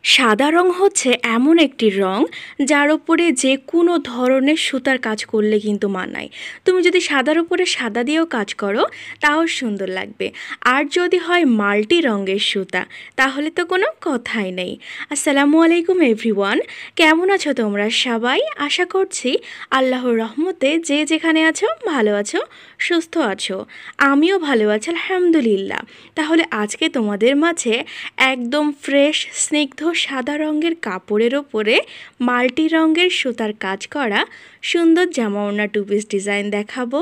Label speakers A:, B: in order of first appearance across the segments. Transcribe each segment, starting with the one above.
A: সাদা রং হচ্ছে এমন একটি রং যার উপরে যে কোনো ধরনের সুতার কাজ করলে কিন্তু মানায়। তুমি যদি সাদার উপরে সাদা দিয়েও কাজ করো তাও সুন্দর লাগবে। আর যদি হয় মাল্টি রঙের সুতা তাহলে তো কোনো কথাই নেই। আসসালামু আলাইকুম এভরিওয়ান, কেমন আছো তোমরা সবাই? আশা করছি আল্লাহর রহমতে যে যেখানে আছো ভালো আছো, সুস্থ আছো। আমিও ভালো আছি আলহামদুলিল্লাহ। তাহলে আজকে তোমাদের মাঝে একদম ফ্রেশ স্নিগ্ধ সাদা রঙের কাপড়ের ওপরে মাল্টি রঙের সুতার কাজ করা সুন্দর জামা ওড়না টু পিস ডিজাইন দেখাবো।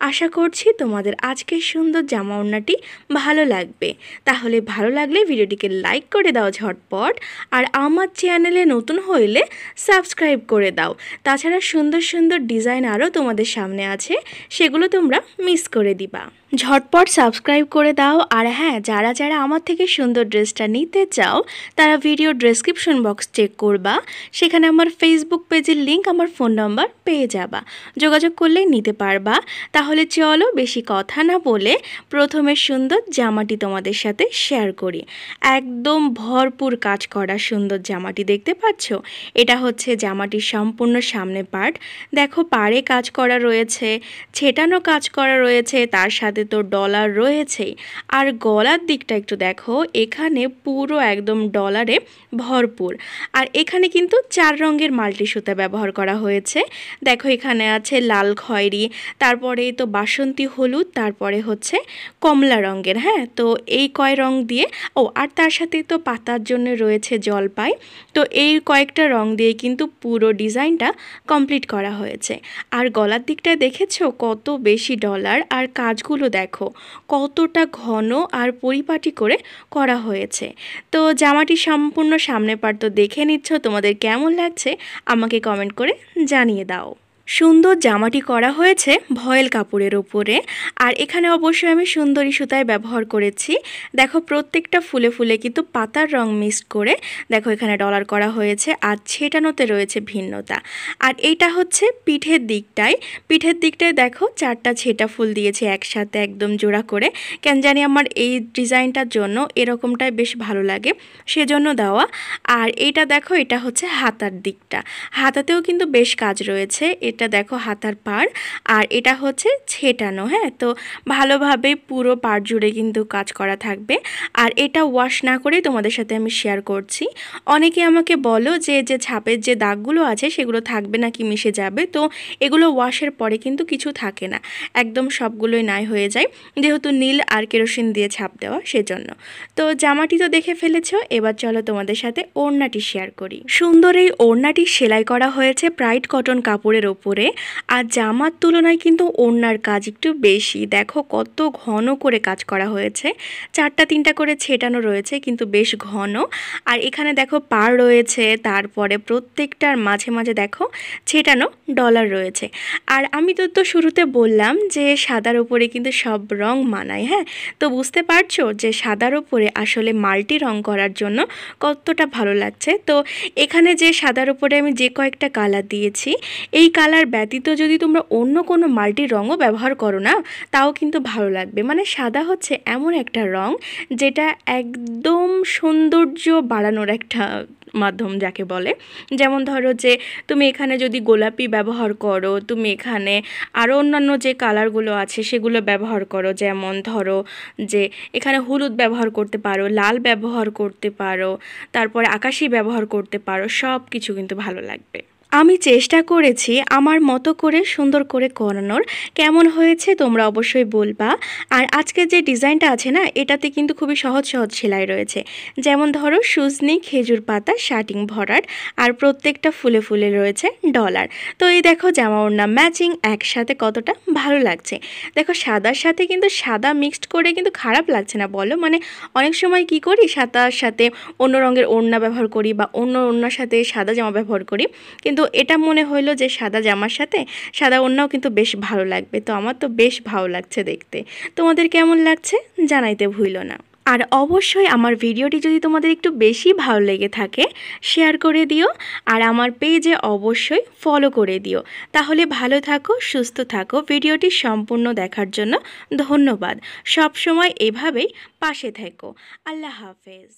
A: আশা করছি তোমাদের আজকের সুন্দর জামা ওড়নাটি ভালো লাগবে। তাহলে ভালো লাগলে ভিডিওটিকে লাইক করে দাও ঝটপট, আর আমার চ্যানেলে নতুন হইলে সাবস্ক্রাইব করে দাও। তাছাড়া সুন্দর সুন্দর ডিজাইন আরও তোমাদের সামনে আছে, সেগুলো তোমরা মিস করে দিবা। ঝটপট সাবস্ক্রাইব করে দাও। আর হ্যাঁ, যারা যারা আমার থেকে সুন্দর ড্রেসটা নিতে চাও তারা ভিডিও ডেসক্রিপশন বক্স চেক করবা, সেখানে আমার ফেসবুক পেজের লিংক, আমার ফোন নাম্বার পেয়ে যাবা, যোগাযোগ করলেই নিতে পারবা। তাহলে চলো বেশি কথা না বলে প্রথমে সুন্দর জামাটি তোমাদের সাথে শেয়ার করি। একদম ভরপুর কাজ করা সুন্দর জামাটি দেখতে পাচ্ছ। এটা হচ্ছে জামাটির সম্পূর্ণ সামনে পার্ট। দেখো পাড়ে কাজ করা রয়েছে, ছেটানো কাজ করা রয়েছে, তার সাথে তো ডলার রয়েছেই। আর গলার দিকটা একটু দেখো, এখানে পুরো একদম ডলারে ভরপুর। আর এখানে কিন্তু 4 রঙের মাল্টি সুতা ব্যবহার করা হয়েছে। দেখো এখানে আছে লাল খয়েরি, তারপরে তো বাসন্তী হলুদ, তারপরে হচ্ছে কমলা রঙের। হ্যাঁ, তো এই কয় রং দিয়ে, আর তার সাথে তো পাতার জন্য রয়েছে জলপাই। তো এই কয়েকটা রং দিয়ে কিন্তু পুরো ডিজাইনটা কমপ্লিট করা হয়েছে। আর গলার দিকটা দেখেছো কত বেশি ডলার, আর কাজগুলো দেখো কতটা ঘন আর পরিপাটি করে করা হয়েছে। তো জামাটি সম্পূর্ণ সামনে পার্ট তো দেখে নিচ্ছ, তোমাদের কেমন লাগছে আমাকে কমেন্ট করে জানিয়ে দাও। সুন্দর জামাটি করা হয়েছে ভয়েল কাপড়ের ওপরে, আর এখানে অবশ্যই আমি সুন্দরী সুতায় ব্যবহার করেছি। দেখো প্রত্যেকটা ফুলে ফুলে কিন্তু পাতার রং মিক্সড করে দেখো এখানে ডলার করা হয়েছে, আর ছেটানোতে রয়েছে ভিন্নতা। আর এইটা হচ্ছে পিঠের দিকটায় দেখো 4টা ছেটা ফুল দিয়েছে একসাথে একদম জোড়া করে। কেন জানি আমার এই ডিজাইনটার জন্য এরকমটাই বেশ ভালো লাগে, সেজন্য দেওয়া। আর এইটা দেখো, এটা হচ্ছে হাতার দিকটা, হাতাতেও কিন্তু বেশ কাজ রয়েছে। এটা দেখো হাতার পাড়, আর এটা হচ্ছে ছেটানো। হ্যাঁ, তো ভালোভাবে পুরো পাড় জুড়ে কিন্তু কাজ করা থাকবে। আর এটা ওয়াশ না করেই তোমাদের সাথে আমি শেয়ার করছি। অনেকে আমাকে বলো যে ছাপের যে দাগগুলো আছে সেগুলো থাকবে নাকি মিশে যাবে। তো এগুলো ওয়াশের পরে কিন্তু কিছু থাকে না, একদম সবগুলোই নাই হয়ে যায়, যেহেতু নীল আর কেরোসিন দিয়ে ছাপ দেওয়া সেজন্য। তো জামাটি তো দেখে ফেলেছো, এবার চলো তোমাদের সাথে ওড়নাটি শেয়ার করি। সুন্দর এই ওড়নাটি সেলাই করা হয়েছে ব্রাইট কটন কাপড়ের ওপরে, আর জামার তুলনায় কিন্তু ওড়নার কাজ একটু বেশি। দেখো কত ঘন করে কাজ করা হয়েছে, 4টা 3টা করে ছেটানো রয়েছে কিন্তু বেশ ঘন। আর এখানে দেখো পাড় রয়েছে, তারপরে প্রত্যেকটার মাঝে মাঝে দেখো ছেটানো ডলার রয়েছে। আর আমি তো শুরুতে বললাম যে সাদার উপরে কিন্তু সব রং মানায়। হ্যাঁ, তো বুঝতে পারছো যে সাদার উপরে আসলে মাল্টি রং করার জন্য কতটা ভালো লাগছে। তো এখানে যে সাদার উপরে আমি যে কয়েকটা কালার দিয়েছি, এই কালার ব্যতীত যদি তোমরা অন্য কোনো মাল্টি রঙও ব্যবহার করো না তাও কিন্তু ভালো লাগবে। মানে সাদা হচ্ছে এমন একটা রং যেটা একদম সৌন্দর্য বাড়ানোর একটা মাধ্যম যাকে বলে। যেমন ধরো যে তুমি এখানে যদি গোলাপি ব্যবহার করো, তুমি এখানে আরও অন্যান্য যে কালারগুলো আছে সেগুলো ব্যবহার করো, যেমন ধরো যে এখানে হলুদ ব্যবহার করতে পারো, লাল ব্যবহার করতে পারো, তারপরে আকাশি ব্যবহার করতে পারো, সব কিছু কিন্তু ভালো লাগবে। আমি চেষ্টা করেছি আমার মতো করে সুন্দর করে করানোর, কেমন হয়েছে তোমরা অবশ্যই বলবা। আর আজকের যে ডিজাইনটা আছে না, এটাতে কিন্তু খুবই সহজ সহজ সেলাই রয়েছে। যেমন ধরো সুজনি, খেজুর পাতা, শার্টিং ভরাট, আর প্রত্যেকটা ফুলে ফুলে রয়েছে ডলার। তো এই দেখো জামা ওড়না ম্যাচিং একসাথে কতটা ভালো লাগছে। দেখো সাদার সাথে কিন্তু সাদা মিক্সড করে কিন্তু খারাপ লাগছে না বলো। মানে অনেক সময় কি করি, সাদার সাথে অন্য রঙের ওড়না ব্যবহার করি বা অন্য ওড়নার সাথে সাদা জামা ব্যবহার করি, কিন্তু এটা মনে হইলো যে সাদা জামার সাথে সাদা ওড়নাও কিন্তু বেশ ভালো লাগবে। তো আমার তো বেশ ভালো লাগছে দেখতে। তোমাদের কেমন লাগছে জানাইতে ভুলো না। আর অবশ্যই আমার ভিডিওটি যদি তোমাদের একটু বেশি ভালো লেগে থাকে শেয়ার করে দিও, আর আমার পেজে অবশ্যই ফলো করে দিও। তাহলে ভালো থাকো, সুস্থ থাকো। ভিডিওটি সম্পূর্ণ দেখার জন্য ধন্যবাদ। সব সময় এভাবেই পাশে থেকো। আল্লাহ হাফেজ।